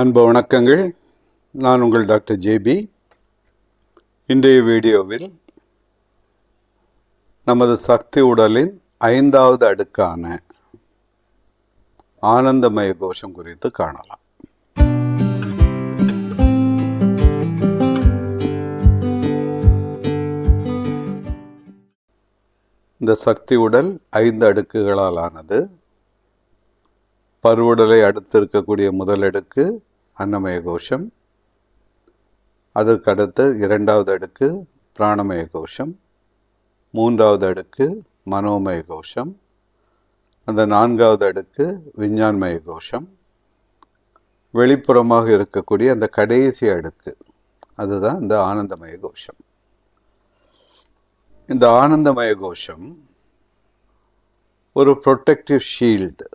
அன்பு வணக்கங்கள். நான் உங்கள் டாக்டர் ஜேபி. இன்றைய வீடியோவில் நமது சக்தி உடலின் 5வது அடுக்கான ஆனந்தமய கோஷம் குறித்து காணலாம். இந்த சக்தி உடல் 5 அடுக்குகளால் ஆனது. பருவுடலை அடுத்து இருக்கக்கூடிய முதல் அடுக்கு அன்னமய கோஷம், அதுக்கடுத்து 2வது அடுக்கு பிராணமய கோஷம், 3வது அடுக்கு மனோமய கோஷம், அந்த 4வது அடுக்கு விஞ்ஞான்மய கோஷம், வெளிப்புறமாக இருக்கக்கூடிய அந்த கடைசி அடுக்கு அதுதான் இந்த ஆனந்தமய கோஷம். இந்த ஆனந்தமய கோஷம் ஒரு ப்ரொடெக்டிவ் ஷீல்டு,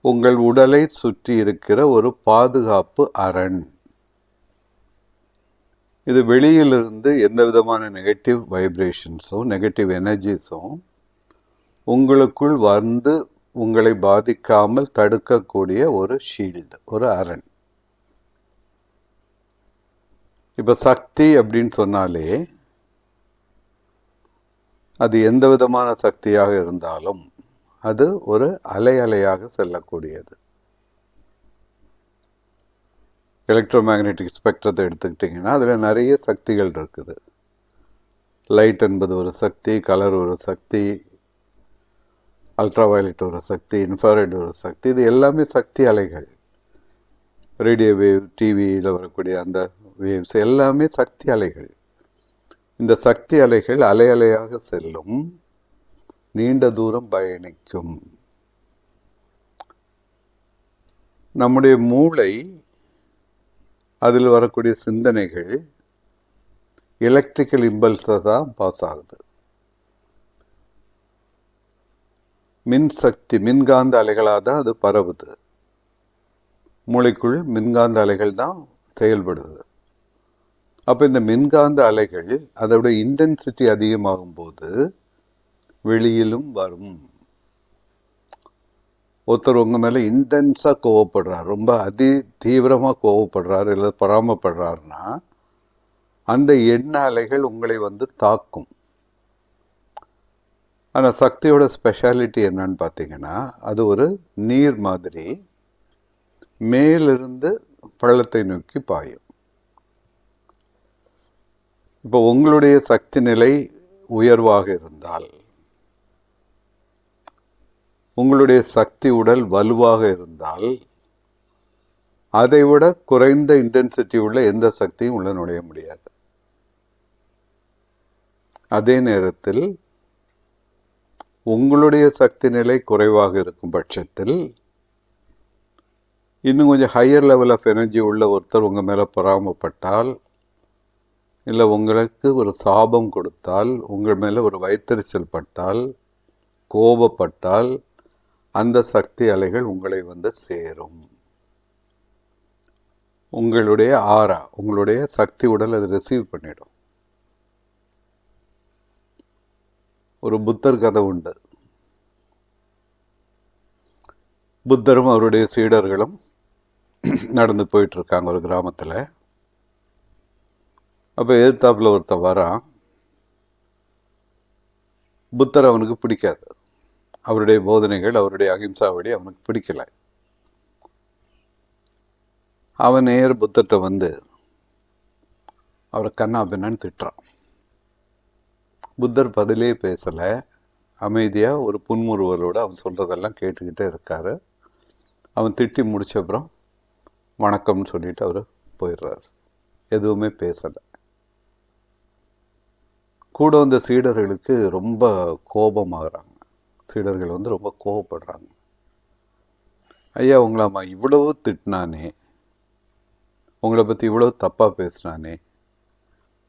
உங்கள் உடலை சுற்றி இருக்கிற ஒரு பாதுகாப்பு அரண். இது வெளியிலிருந்து எந்த விதமான நெகட்டிவ் வைப்ரேஷன்ஸும் நெகட்டிவ் எனர்ஜிஸும் உங்களுக்குள் வந்து உங்களை பாதிக்காமல் தடுக்கக்கூடிய ஒரு ஷீல்டு, ஒரு அரண். இப்போ சக்தி அப்படின்னு சொன்னாலே அது எந்த விதமான சக்தியாக இருந்தாலும் அது ஒரு அலையாக செல்லக்கூடியது. எலக்ட்ரோ மேக்னெட்டிக் ஸ்பெக்ட்ரத்தை எடுத்துக்கிட்டிங்கன்னா அதில் நிறைய சக்திகள் இருக்குது. லைட் என்பது ஒரு சக்தி, கலர் ஒரு சக்தி, அல்ட்ரா வயலட் ஒரு சக்தி, இன்ஃப்ராரெட் ஒரு சக்தி. இது எல்லாமே சக்தி அலைகள். ரேடியோ வேவ், டிவியில் வரக்கூடிய அந்த வேவ்ஸ் எல்லாமே சக்தி அலைகள். இந்த சக்தி அலைகள் அலையாக செல்லும், நீண்ட தூரம் பயணிக்கும். நம்முடைய மூளை, அதில் வரக்கூடிய சிந்தனைகள் எலக்ட்ரிக்கல் இம்பல்ஸை தான் பாஸ் ஆகுது. மின்சக்தி, மின்காந்த அலைகளாக தான் அது பரவுது. மூளைக்குள் மின்காந்த அலைகள் தான் செயல்படுது. அப்போ இந்த மின்காந்த அலைகள் அதோட இன்டென்சிட்டி அதிகமாகும் போது வெளியிலும் வரும். ஒருத்தர் உங்கள் மேலே இன்டென்ஸாக கோவப்படுறார், ரொம்ப தீவிரமாக கோவப்படுறாரு, இல்லை பொறாமப்படுறாருன்னா அந்த எண்ண அலைகள் உங்களை வந்து தாக்கும். ஆனால் சக்தியோட ஸ்பெஷாலிட்டி என்னன்னு பார்த்தீங்கன்னா, அது ஒரு நீர் மாதிரி மேலிருந்து பள்ளத்தை நோக்கி பாயும். இப்போ உங்களுடைய சக்தி நிலை உயர்வாக இருந்தால், உங்களுடைய சக்தி உடல் வலுவாக இருந்தால், அதைவிட குறைந்த இன்டென்சிட்டி உள்ள எந்த சக்தியும் உள்ள நுழைய முடியாது. அதே நேரத்தில் உங்களுடைய சக்தி நிலை குறைவாக இருக்கும் பட்சத்தில் இன்னும் கொஞ்சம் ஹையர் லெவல் ஆஃப் எனர்ஜி உள்ள ஒருத்தர் உங்கள் மேலே பொறாமப்பட்டால், இல்லை உங்களுக்கு ஒரு சாபம் கொடுத்தால், உங்கள் மேலே ஒரு வைத்தறிச்சல் பட்டால், கோபப்பட்டால், அந்த சக்தி அலைகள் உங்களை வந்து சேரும். உங்களுடைய ஆரா, உங்களுடைய சக்தி உடல் அதை ரிசீவ் பண்ணிடும். ஒரு புத்தர் கதை உண்டு. புத்தரும் அவருடைய சீடர்களும் நடந்து போயிட்டு இருக்காங்க ஒரு கிராமத்தில். அப்போ எதிர்த்தாப்புல ஒருத்தன் வரான். புத்தர் அவனுக்கு பிடிக்காது. அவருடைய போதனைகள், அவருடைய அகிம்சாவடி அவனுக்கு பிடிக்கல. அவன் நேர் புத்தர்கிட்ட வந்து அவரை கண்ணா பின்னான்னு திட்டுறான். புத்தர் பதிலே பேசலை, அமைதியாக ஒரு புன்முறுவலோடு அவன் சொல்கிறதெல்லாம் கேட்டுக்கிட்டே இருக்காரு. அவன் திட்டி முடிச்சப்புறம் வணக்கம்னு சொல்லிட்டு அவர் போயிடுறாரு. எதுவுமே பேசலை. கூட வந்த சீடர்களுக்கு ரொம்ப கோபமாகறாங்க. சீடர்கள் வந்து ரொம்ப கோபப்படுறாங்க. ஐயா, உங்களை அம்மா இவ்வளவு திட்டினானே, உங்களை பற்றி இவ்வளோ தப்பாக பேசுனானே,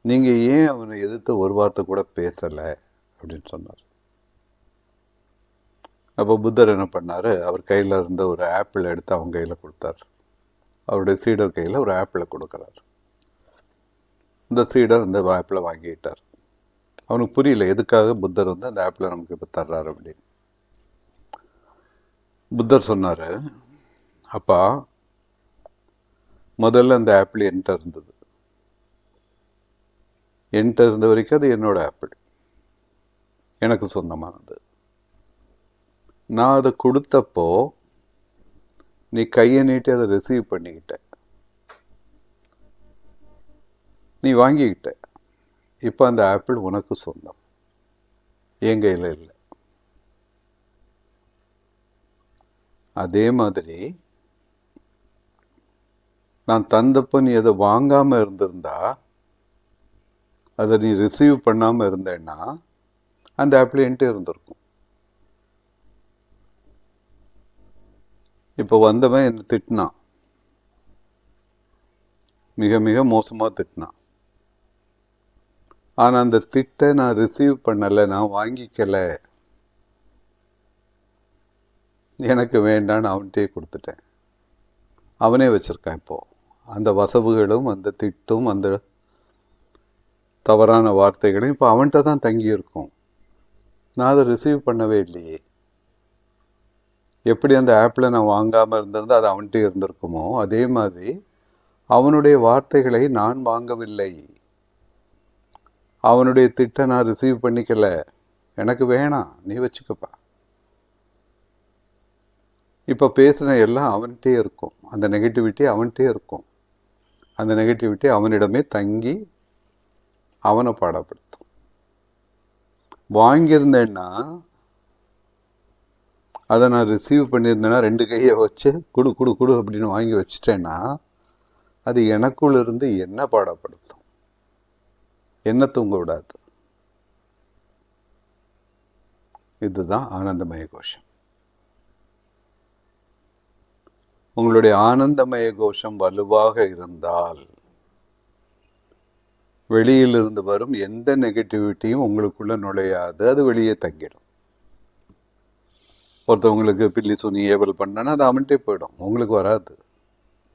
நீங்கள் ஏன் அவனை எதிர்த்து ஒரு வார்த்தை கூட பேசலை அப்படின்னு சொன்னார். அப்போ புத்தர் என்ன பண்ணார், அவர் கையில் இருந்த ஒரு ஆப்பிள் எடுத்து அவங்க கையில் கொடுத்தார். அவருடைய சீடர் கையில் ஒரு ஆப்பிளை கொடுக்குறார். இந்த சீடர் இந்த ஆப்பிளை வாங்கிட்டார். அவனுக்கு புரியல எதுக்காக புத்தர் வந்து அந்த ஆப்பிளை நமக்கு இப்போ தர்றாரு அப்படின்னு. புத்தர் சொன்னார், அப்பா, முதல்ல அந்த ஆப்பிள் என்கிட்ட இருந்தது. என்கிட்ட இருந்த வரைக்கும் அது என்னோட ஆப்பிள், எனக்கு சொந்தமானது. நான் அதை கொடுத்தப்போ நீ கையை நீட்டி அதை ரிசீவ் பண்ணிக்கிட்ட, நீ வாங்கிக்கிட்ட. இப்போ அந்த ஆப்பிள் உனக்கு சொந்தம், என் கையில் இல்லை. அதே மாதிரி நான் தந்தப்போ நீ அதை வாங்காமல் இருந்திருந்தா, அதை நீ ரிசீவ் பண்ணாமல் இருந்தேன்னா அந்த ஆப்பிள் என்கிட்ட இருந்திருக்கும். இப்போ வந்தவன் என்னை திட்டினான், மிக மிக மோசமாக திட்டினான். ஆனால் அந்த திட்டை நான் ரிசீவ் பண்ணலை, நான் வாங்கிக்கலை, எனக்கு வேண்டான்னு அவன்கிட்டே கொடுத்துட்டேன். அவனே வச்சுருக்கான். இப்போது அந்த வசவுகளும் அந்த திட்டும் அந்த தவறான வார்த்தைகளும் இப்போ அவன்கிட்ட தான் தங்கியிருக்கும். நான் அதை ரிசீவ் பண்ணவே இல்லையே. எப்படி அந்த ஆப்பில் நான் வாங்காமல் இருந்திருந்தால் அது அவன்கிட்ட இருந்திருக்குமோ, அதே மாதிரி அவனுடைய வார்த்தைகளை நான் வாங்கவில்லை, அவனுடைய திட்டை நான் ரிசீவ் பண்ணிக்கல, எனக்கு வேணாம், நீ வச்சுக்கப்பா. இப்போ பேசுன எல்லாம் அவன்கிட்டே இருக்கும், அந்த நெகட்டிவிட்டி அவன்கிட்டே இருக்கும். அந்த நெகட்டிவிட்டி அவனிடமே தங்கி அவனை பாடப்படுத்தும். வாங்கியிருந்தேன்னா, அதை நான் ரிசீவ் பண்ணியிருந்தேன்னா, 2 கையை வச்சு குடு குடு குடு அப்படின்னு வாங்கி வச்சுட்டேன்னா, அது எனக்குள்ள இருந்து என்ன பாடப்படுத்தும், என்ன தூங்க விடாது. இதுதான் ஆனந்தமய கோஷம். உங்களுடைய ஆனந்தமய கோஷம் வலுவாக இருந்தால் வெளியிலிருந்து வரும் எந்த நெகட்டிவிட்டியும் உங்களுக்குள்ள நுழையாது, அது வெளியே தங்கிடும். ஒருத்தவங்களுக்கு பில்லி சுனி ஏவல் பண்ணனா அது அவன்கிட்டே போயிடும், உங்களுக்கு வராது.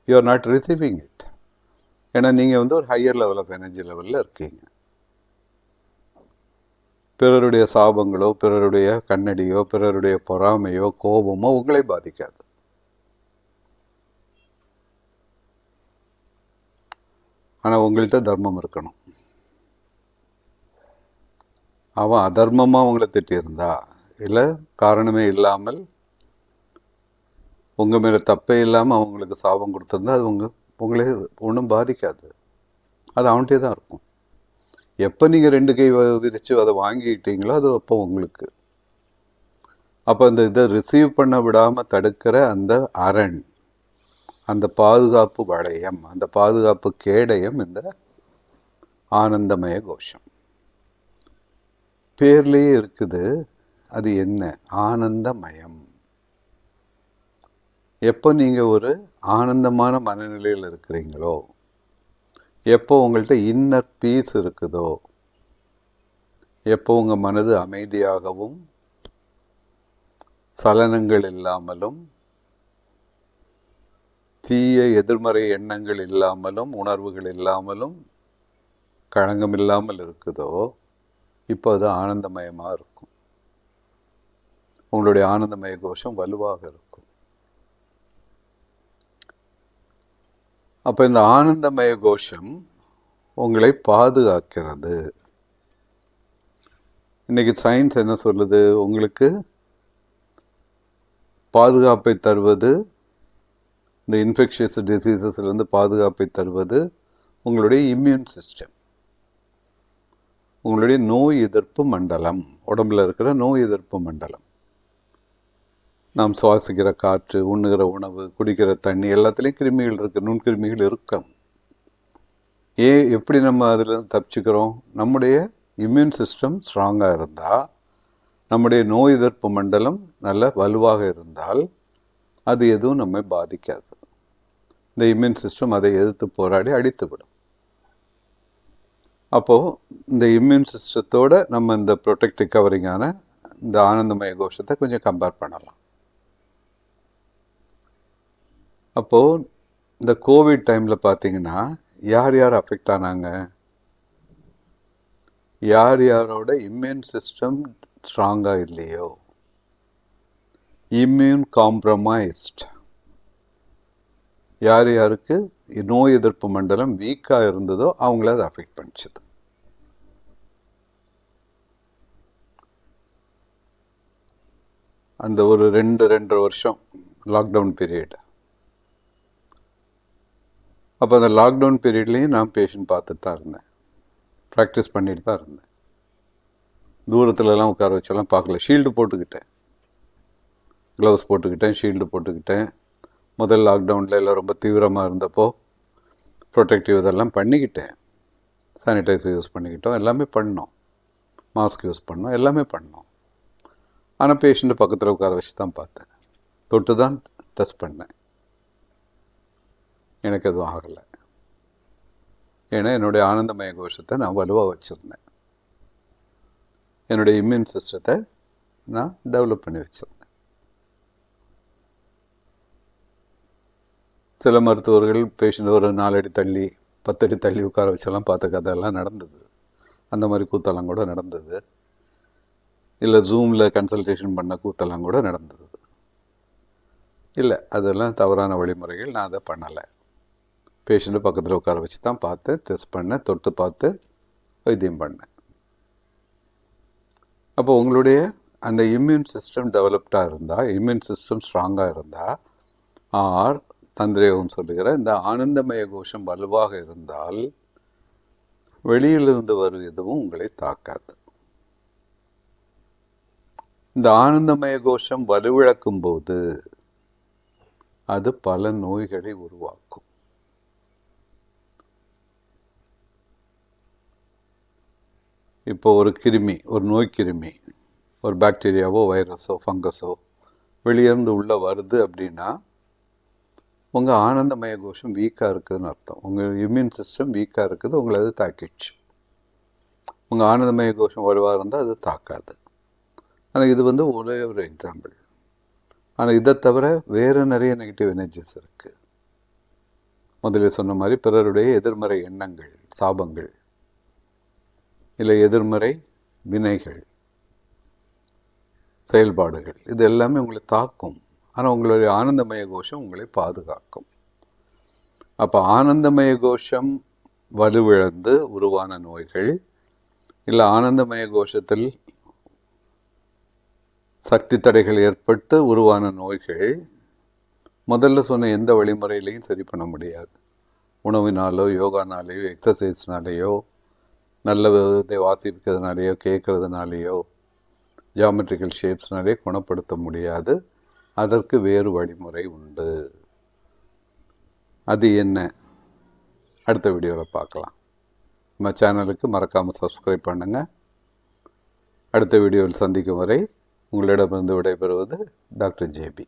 You are not receiving it. ஏன்னா நீங்கள் ஒரு ஹையர் லெவல் ஆஃப் எனர்ஜி லெவலில் இருக்கீங்க. பிறருடைய சாபங்களோ, பிறருடைய கண்ணடியோ, பிறருடைய பொறாமையோ, கோபமோ உங்களை பாதிக்காது. ஆனால் உங்கள்கிட்ட தர்மம் இருக்கணும். அவன் அதர்மமாக உங்களை திட்டியிருந்தா, இல்லை காரணமே இல்லாமல் உங்கள் மேலே தப்பே இல்லாமல் அவங்களுக்கு சாபம் கொடுத்துருந்தா, அது உங்களே ஒன்றும் பாதிக்காது, அது அவன்கிட்டே தான் இருக்கும். எப்போ நீங்கள் 2 கை விரித்து அதை வாங்கிக்கிட்டீங்களோ அது அப்போ உங்களுக்கு. அப்போ அந்த இதை ரிசீவ் பண்ண விடாமல் தடுக்கிற அந்த அரண், அந்த பாதுகாப்பு வளையம், அந்த பாதுகாப்பு கேடயம் இந்த ஆனந்தமய கோஷம். பேர்லேயே இருக்குது. அது என்ன? ஆனந்தமயம். எப்போ நீங்கள் ஒரு ஆனந்தமான மனநிலையில் இருக்கிறீங்களோ, எப்போ உங்கள்கிட்ட இன்னர் பீஸ் இருக்குதோ, எப்போ உங்கள் மனது அமைதியாகவும் சலனங்கள் இல்லாமலும் தீய எதிர்மறை எண்ணங்கள் இல்லாமலும் உணர்வுகள் இல்லாமலும் களங்கம் இல்லாமல் இருக்குதோ, இப்போ அது ஆனந்தமயமாக இருக்கும். உங்களுடைய ஆனந்தமய கோஷம் வலுவாக இருக்கும். அப்போ இந்த ஆனந்தமய கோஷம் உங்களை பாதுகாக்கிறது. இன்னைக்கு சயின்ஸ் என்ன சொல்லுது? உங்களுக்கு பாதுகாப்பை தருவது, இந்த இன்ஃபெக்ஷியஸ் டிசீசஸ்லேருந்து பாதுகாப்பை தருவது உங்களுடைய இம்யூன் சிஸ்டம், உங்களுடைய நோய் எதிர்ப்பு மண்டலம், உடம்புல இருக்கிற நோய் எதிர்ப்பு மண்டலம். நாம் சுவாசிக்கிற காற்று, உண்ணுகிற உணவு, குடிக்கிற தண்ணி எல்லாத்துலேயும் கிருமிகள் இருக்குது, நுண்கிருமிகள் இருக்கும். எப்படி நம்ம அதில் தப்பிச்சுக்கிறோம்? நம்முடைய இம்யூன் சிஸ்டம் ஸ்ட்ராங்காக இருந்தால், நம்முடைய நோய் எதிர்ப்பு மண்டலம் நல்ல வலுவாக இருந்தால் அது எதுவும் நம்மை பாதிக்காது. இந்த இம்யூன் சிஸ்டம் அதை எதிர்த்து போராடி அடித்துவிடும். அப்போது இந்த இம்யூன் சிஸ்டத்தோடு நம்ம இந்த ப்ரொடெக்டிவ் கவரிங்கான இந்த ஆனந்தமய கோஷத்தை கொஞ்சம் கம்பேர் பண்ணலாம். அப்போது இந்த கோவிட் டைமில் பார்த்தீங்கன்னா யார் யார் அஃபெக்ட் ஆனாங்க? யார் யாரோட இம்யூன் சிஸ்டம் ஸ்ட்ராங்காக இல்லையோ, இம்யூன் காம்ப்ரமைஸ்ட், யார் யாருக்கு நோய் எதிர்ப்பு மண்டலம் வீக்காக இருந்ததோ அவங்கள அதை அஃபெக்ட் பண்ணிச்சுது. அந்த ஒரு 2-2.5 வருஷம் லாக்டவுன் பீரியட். அப்போ அந்த லாக்டவுன் பீரியட்லேயும் நான் பேஷண்ட் பார்த்துட்டு தான் இருந்தேன், ப்ராக்டிஸ் பண்ணிட்டு தான் இருந்தேன். தூரத்துலலாம் உட்கார வச்செல்லாம் பார்க்கல. ஷீல்டு போட்டுக்கிட்டேன், க்ளவுஸ் போட்டுக்கிட்டேன், ஷீல்டு போட்டுக்கிட்டேன். முதல் லாக்டவுனில் எல்லாம் ரொம்ப தீவிரமாக இருந்தப்போ ப்ரொடெக்டிவ் இதெல்லாம் பண்ணிக்கிட்டேன். சானிடைசர் யூஸ் பண்ணிக்கிட்டோம், எல்லாமே பண்ணோம். மாஸ்க் யூஸ் பண்ணோம், எல்லாமே பண்ணோம். ஆனால் பேஷண்ட்டு பக்கத்தில் உட்கார வச்சு தான் பார்த்தேன், தொட்டு தான் டெஸ்ட் பண்ணேன். எனக்கு எதுவும் ஆகலை. ஏன்னா என்னுடைய ஆனந்தமய கோஷத்தை நான் வலுவாக வச்சுருந்தேன். என்னுடைய இம்யூன் சிஸ்டத்தை நான் டெவலப் பண்ணி வச்சுருந்தேன். சில மருத்துவர்கள் பேஷண்ட் ஒரு 4 அடி தள்ளி 10 அடி தள்ளி உட்கார வச்செல்லாம் பார்த்த கதையெல்லாம் நடந்தது. அந்த மாதிரி கூத்தெல்லாம் கூட நடந்தது. இல்லை ஜூமில் கன்சல்டேஷன் பண்ண கூத்தெல்லாம் கூட நடந்தது. இல்லை, அதெல்லாம் தவறான வழிமுறைகள். நான் அதை பண்ணலை. பேஷண்ட்டு பக்கத்தில் உட்கார வச்சு தான் பார்த்து டெஸ்ட் பண்ணேன், தொட்டு பார்த்து வைத்தியம் பண்ணேன். அப்போ உங்களுடைய அந்த இம்யூன் சிஸ்டம் டெவலப்டாக இருந்தால், இம்யூன் சிஸ்டம் ஸ்ட்ராங்காக இருந்தால், ஆர் தந்திரயோகம் சொல்லுகிற இந்த ஆனந்தமய கோஷம் வலுவாக இருந்தால் வெளியிலிருந்து வரும் எதுவும் உங்களை தாக்காது. இந்த ஆனந்தமய கோஷம் வலுவிழக்கும் போது அது பல நோய்களை உருவாக்கும். இப்போ ஒரு கிருமி, ஒரு நோய் கிருமி, ஒரு பாக்டீரியாவோ வைரஸோ ஃபங்கஸோ வெளியிருந்து உள்ளே வருது அப்படின்னா உங்கள் ஆனந்தமய கோஷம் வீக்காக இருக்குதுன்னு அர்த்தம். உங்கள் இம்யூன் சிஸ்டம் வீக்காக இருக்குது, உங்களை அது தாக்கிடுச்சு. உங்கள் ஆனந்தமய கோஷம் வலுவாக இருந்தால் அது தாக்காது. ஆனால் இது ஒரே ஒரு எக்ஸாம்பிள். ஆனால் இதை தவிர வேறு நிறைய நெகட்டிவ் எனர்ஜிஸ் இருக்குது. முதல்ல சொன்ன மாதிரி பிறருடைய எதிர்மறை எண்ணங்கள், சாபங்கள், இல்லை எதிர்மறை வினைகள், செயல்பாடுகள், இது எல்லாமே உங்களை தாக்கும். ஆனால் உங்களுடைய ஆனந்தமய கோஷம் உங்களை பாதுகாக்கும். அப்போ ஆனந்தமய கோஷம் வலுவிழந்து உருவான நோய்கள், இல்லை ஆனந்தமய கோஷத்தில் சக்தி தடைகள் ஏற்பட்டு உருவான நோய்கள் முதல்ல சொன்ன எந்த வழிமுறையிலையும் சரி பண்ண முடியாது. உணவினாலோ, யோகானாலேயோ, எக்ஸசைஸ்னாலேயோ, நல்ல விதத்தை வாசிக்கிறதுனாலேயோ, கேட்கறதுனாலேயோ, ஜியாமெட்ரிக்கல் ஷேப்ஸ்னாலேயோ குணப்படுத்த முடியாது. அதற்கு வேறு வழிமுறை உண்டு. அது என்ன? அடுத்த வீடியோவில் பார்க்கலாம். நம்ம சேனலுக்கு மறக்காமல் சப்ஸ்கிரைப் பண்ணுங்கள். அடுத்த வீடியோவில் சந்திக்கும் வரை உங்களிடமிருந்து விடைபெறுவது டாக்டர் ஜேபி.